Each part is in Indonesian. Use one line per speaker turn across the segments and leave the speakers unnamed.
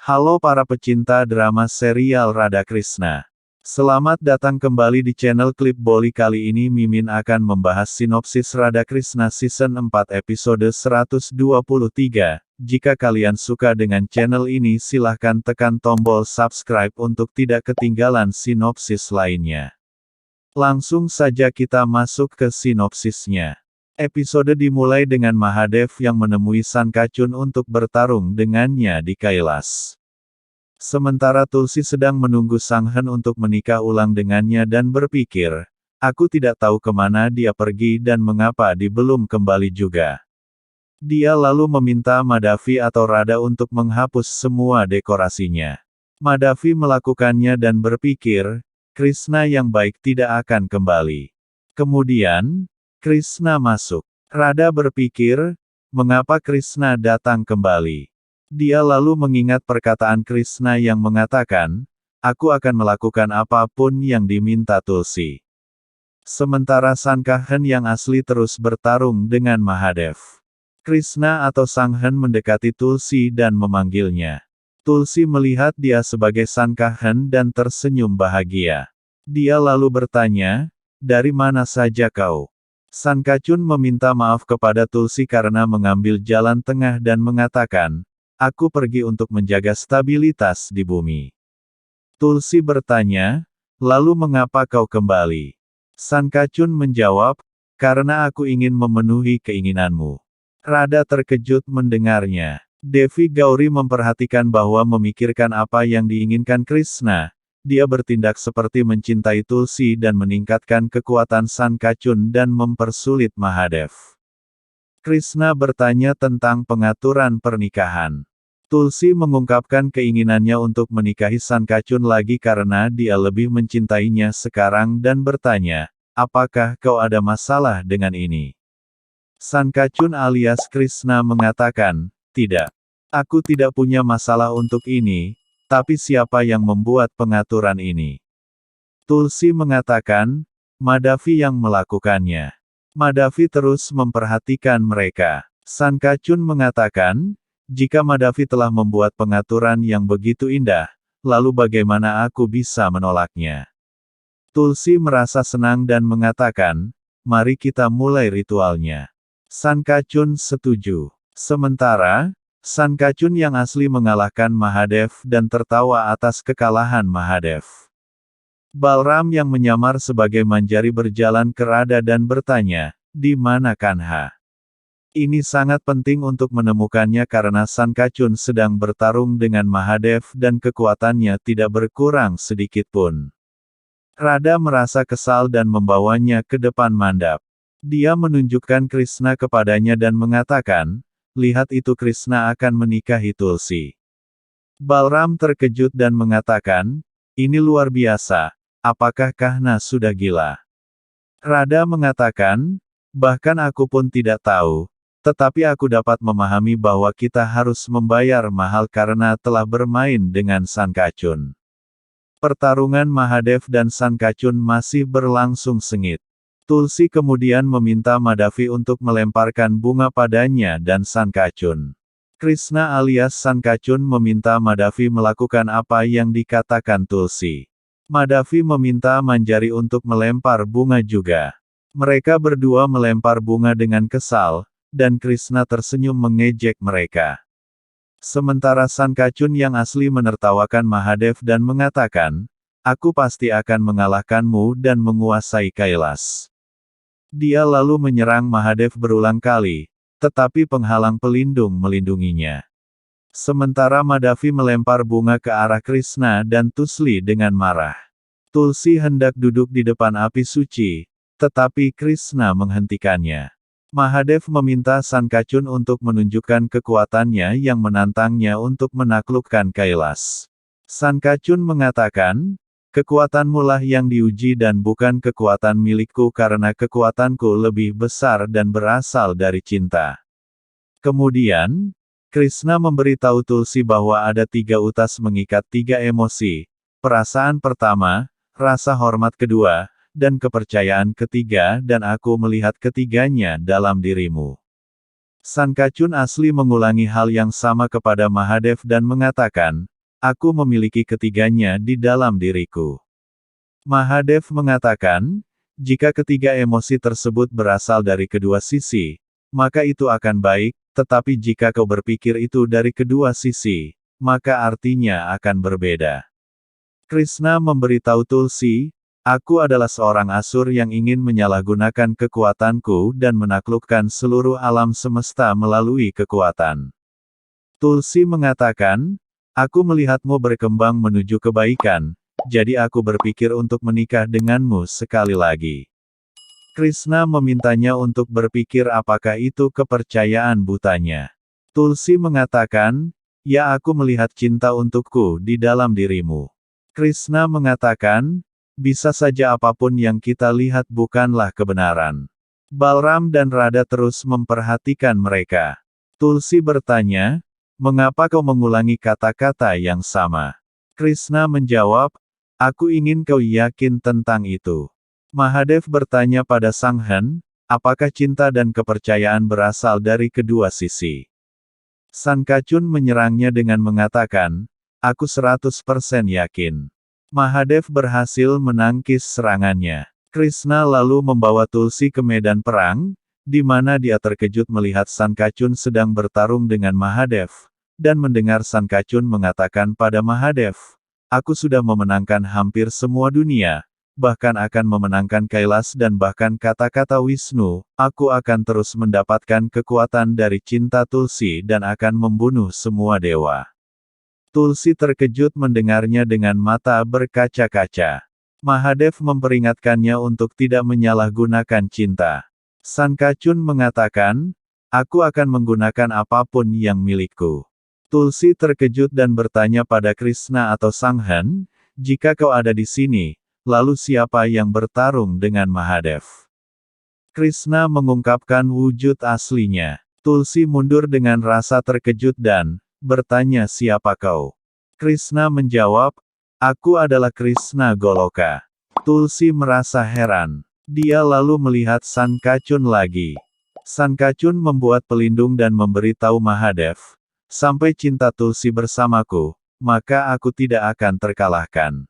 Halo para pecinta drama serial Radha Krishna. Selamat datang kembali di channel Klip Boli. Kali ini Mimin akan membahas sinopsis Radha Krishna Season 4 episode 123. Jika kalian suka dengan channel ini silahkan tekan tombol subscribe untuk tidak ketinggalan sinopsis lainnya. Langsung saja kita masuk ke sinopsisnya. Episode dimulai dengan Mahadev yang menemui Sankachun untuk bertarung dengannya di Kailas. Sementara Tulsi sedang menunggu Sanghen untuk menikah ulang dengannya dan berpikir, aku tidak tahu kemana dia pergi dan mengapa dia belum kembali juga. Dia lalu meminta Madhavi atau Radha untuk menghapus semua dekorasinya. Madhavi melakukannya dan berpikir, Krishna yang baik tidak akan kembali. Kemudian, Krishna masuk. Radha berpikir, mengapa Krishna datang kembali? Dia lalu mengingat perkataan Krishna yang mengatakan, aku akan melakukan apapun yang diminta Tulsi. Sementara Sankachun yang asli terus bertarung dengan Mahadev. Krishna atau Sanghen mendekati Tulsi dan memanggilnya. Tulsi melihat dia sebagai Sankachun dan tersenyum bahagia. Dia lalu bertanya, dari mana saja kau? Sankachun meminta maaf kepada Tulsi karena mengambil jalan tengah dan mengatakan, aku pergi untuk menjaga stabilitas di bumi. Tulsi bertanya, lalu mengapa kau kembali? Sankachun menjawab, karena aku ingin memenuhi keinginanmu. Radha terkejut mendengarnya. Devi Gauri memperhatikan bahwa memikirkan apa yang diinginkan Krishna, dia bertindak seperti mencintai Tulsi dan meningkatkan kekuatan Sankachun dan mempersulit Mahadev. Krishna bertanya tentang pengaturan pernikahan. Tulsi mengungkapkan keinginannya untuk menikahi Sankachun lagi karena dia lebih mencintainya sekarang dan bertanya, apakah kau ada masalah dengan ini? Sankachun alias Krishna mengatakan, tidak. Aku tidak punya masalah untuk ini. Tapi siapa yang membuat pengaturan ini? Tulsi mengatakan, Madhavi yang melakukannya. Madhavi terus memperhatikan mereka. Sankachun mengatakan, jika Madhavi telah membuat pengaturan yang begitu indah, lalu bagaimana aku bisa menolaknya? Tulsi merasa senang dan mengatakan, mari kita mulai ritualnya. Sankachun setuju. Sementara, Sankachun yang asli mengalahkan Mahadev dan tertawa atas kekalahan Mahadev. Balram yang menyamar sebagai Manjari berjalan ke Radha dan bertanya, di mana Kanha? Ini sangat penting untuk menemukannya karena Sankachun sedang bertarung dengan Mahadev dan kekuatannya tidak berkurang sedikit pun. Radha merasa kesal dan membawanya ke depan mandap. Dia menunjukkan Krishna kepadanya dan mengatakan, lihat itu Krishna akan menikahi Tulsi. Balram terkejut dan mengatakan, ini luar biasa, apakah Kanha sudah gila? Radha mengatakan, bahkan aku pun tidak tahu, tetapi aku dapat memahami bahwa kita harus membayar mahal karena telah bermain dengan Sankachun. Pertarungan Mahadev dan Sankachun masih berlangsung sengit. Tulsi kemudian meminta Madhavi untuk melemparkan bunga padanya dan Sankachun. Krishna alias Sankachun meminta Madhavi melakukan apa yang dikatakan Tulsi. Madhavi meminta Manjari untuk melempar bunga juga. Mereka berdua melempar bunga dengan kesal, dan Krishna tersenyum mengejek mereka. Sementara Sankachun yang asli menertawakan Mahadev dan mengatakan, aku pasti akan mengalahkanmu dan menguasai Kailas. Dia lalu menyerang Mahadev berulang kali, tetapi penghalang pelindung melindunginya. Sementara Madhavi melempar bunga ke arah Krishna dan Tulsi dengan marah. Tulsi hendak duduk di depan api suci, tetapi Krishna menghentikannya. Mahadev meminta Sankachun untuk menunjukkan kekuatannya yang menantangnya untuk menaklukkan Kailas. Sankachun mengatakan, kekuatanmu lah yang diuji dan bukan kekuatan milikku karena kekuatanku lebih besar dan berasal dari cinta. Kemudian, Krishna memberitahu Tulsi bahwa ada 3 utas mengikat 3 emosi, perasaan pertama, rasa hormat kedua, dan kepercayaan ketiga dan aku melihat ketiganya dalam dirimu. Sankachun asli mengulangi hal yang sama kepada Mahadev dan mengatakan, Aku memiliki ketiganya di dalam diriku. Mahadev mengatakan, jika ketiga emosi tersebut berasal dari kedua sisi, maka itu akan baik, tetapi jika kau berpikir itu dari kedua sisi, maka artinya akan berbeda. Krishna memberitahu Tulsi, aku adalah seorang asur yang ingin menyalahgunakan kekuatanku dan menaklukkan seluruh alam semesta melalui kekuatan. Tulsi mengatakan, aku melihatmu berkembang menuju kebaikan, jadi aku berpikir untuk menikah denganmu sekali lagi. Krishna memintanya untuk berpikir apakah itu kepercayaan butanya. Tulsi mengatakan, ya aku melihat cinta untukku di dalam dirimu. Krishna mengatakan, bisa saja apapun yang kita lihat bukanlah kebenaran. Balram dan Radha terus memperhatikan mereka. Tulsi bertanya, mengapa kau mengulangi kata-kata yang sama? Krishna menjawab, aku ingin kau yakin tentang itu. Mahadev bertanya pada Sanghan, apakah cinta dan kepercayaan berasal dari kedua sisi? Sankachun menyerangnya dengan mengatakan, aku 100% yakin. Mahadev berhasil menangkis serangannya. Krishna lalu membawa Tulsi ke medan perang, di mana dia terkejut melihat Sankachun sedang bertarung dengan Mahadev, dan mendengar Sankachun mengatakan pada Mahadev, aku sudah memenangkan hampir semua dunia, bahkan akan memenangkan Kailas dan bahkan kata-kata Wisnu, aku akan terus mendapatkan kekuatan dari cinta Tulsi dan akan membunuh semua dewa. Tulsi terkejut mendengarnya dengan mata berkaca-kaca. Mahadev memperingatkannya untuk tidak menyalahgunakan cinta. Sankachun mengatakan, aku akan menggunakan apapun yang milikku. Tulsi terkejut dan bertanya pada Krishna atau Sanghan, jika kau ada di sini, lalu siapa yang bertarung dengan Mahadev? Krishna mengungkapkan wujud aslinya. Tulsi mundur dengan rasa terkejut dan bertanya siapa kau? Krishna menjawab, aku adalah Krishna Goloka. Tulsi merasa heran. Dia lalu melihat Sankachun lagi. Sankachun membuat pelindung dan memberitahu Mahadev, sampai cinta Tulsi bersamaku, maka aku tidak akan terkalahkan.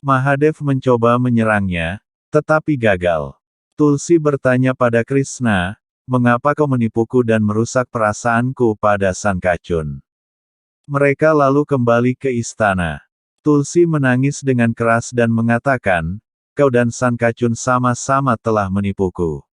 Mahadev mencoba menyerangnya, tetapi gagal. Tulsi bertanya pada Krishna, mengapa kau menipuku dan merusak perasaanku pada Sankachun? Mereka lalu kembali ke istana. Tulsi menangis dengan keras dan mengatakan, kau dan Sankachun sama-sama telah menipuku.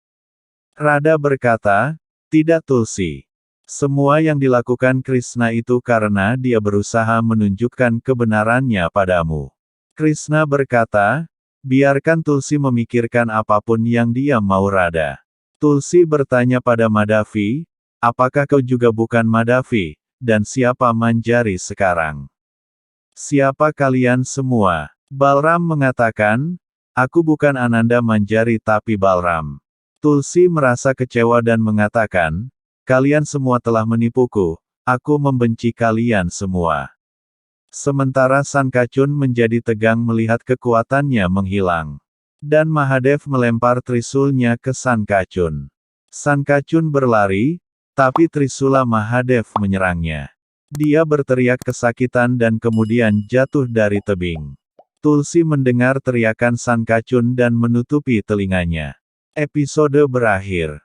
Radha berkata, tidak Tulsi. Semua yang dilakukan Krishna itu karena dia berusaha menunjukkan kebenarannya padamu. Krishna berkata, biarkan Tulsi memikirkan apapun yang dia mau Radha. Tulsi bertanya pada Madhavi, apakah kau juga bukan Madhavi? Dan siapa Manjari sekarang? Siapa kalian semua? Balram mengatakan, aku bukan Ananda Manjari tapi Balram. Tulsi merasa kecewa dan mengatakan, kalian semua telah menipuku, aku membenci kalian semua. Sementara Sankachun menjadi tegang melihat kekuatannya menghilang. Dan Mahadev melempar trisulnya ke Sankachun. Sankachun berlari, tapi Trisula Mahadev menyerangnya. Dia berteriak kesakitan dan kemudian jatuh dari tebing. Tulsi mendengar teriakan Sankachun dan menutupi telinganya. Episode berakhir.